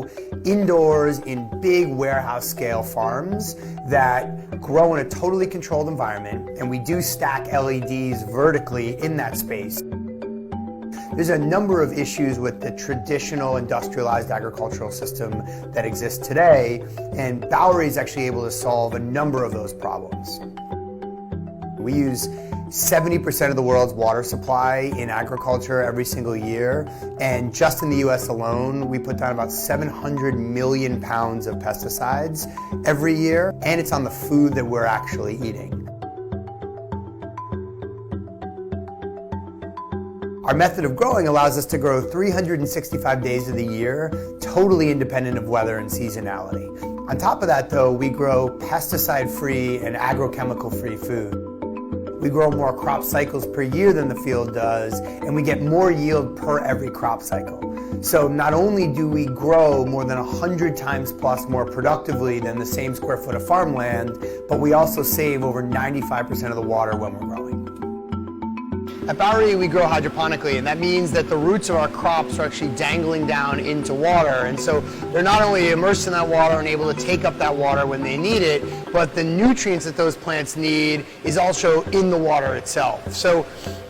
grow indoors in big warehouse scale farms that grow in a totally controlled environment, and we do stack LEDs vertically in that space. There's a number of issues with the traditional industrialized agricultural system that exists today, and Bowery is actually able to solve a number of those problems. We use 70% of the world's water supply in agriculture every single year, and just in the US alone, we put down about 700 million pounds of pesticides every year, and it's on the food that we're actually eating. Our method of growing allows us to grow 365 days of the year, totally independent of weather and seasonality. On top of that, though, we grow pesticide-free and agrochemical-free food. We grow more crop cycles per year than the field does, and we get more yield per every crop cycle. So not only do we grow more than 100 times plus more productively than the same square foot of farmland, but we also save over 95% of the water when we're growing. At Bowery, we grow hydroponically, and that means that the roots of our crops are actually dangling down into water. And so they're not only immersed in that water and able to take up that water when they need it, but the nutrients that those plants need is also in the water itself. So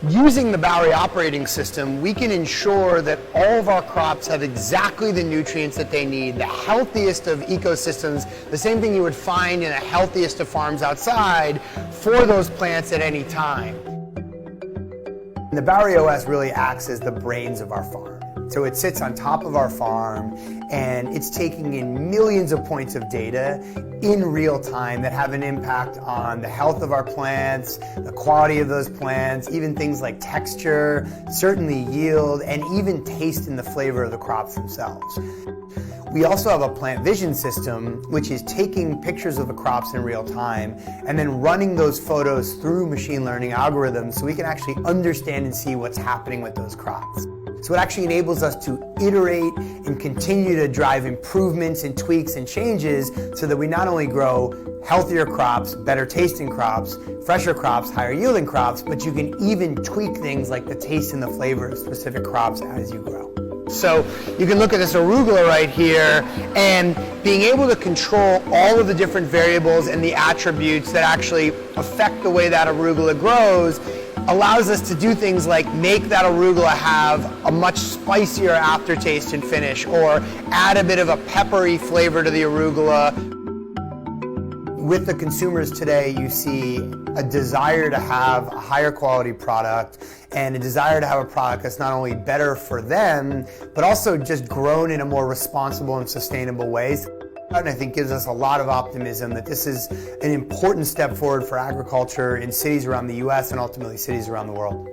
using the Bowery operating system, we can ensure that all of our crops have exactly the nutrients that they need, the healthiest of ecosystems, the same thing you would find in the healthiest of farms outside for those plants at any time. The Bowery OS really acts as the brains of our farm. So it sits on top of our farm, and it's taking in millions of points of data in real time that have an impact on the health of our plants, the quality of those plants, even things like texture, certainly yield, and even taste and the flavor of the crops themselves. We also have a plant vision system, which is taking pictures of the crops in real time and then running those photos through machine learning algorithms so we can actually understand and see what's happening with those crops. So it actually enables us to iterate and continue to drive improvements and tweaks and changes so that we not only grow healthier crops, better tasting crops, fresher crops, higher yielding crops, but you can even tweak things like the taste and the flavor of specific crops as you grow. So you can look at this arugula right here, and being able to control all of the different variables and the attributes that actually affect the way that arugula grows allows us to do things like make that arugula have a much spicier aftertaste and finish, or add a bit of a peppery flavor to the arugula. With the consumers today, you see a desire to have a higher quality product and a desire to have a product that's not only better for them, but also just grown in a more responsible and sustainable way. And I think gives us a lot of optimism that this is an important step forward for agriculture in cities around the US and ultimately cities around the world.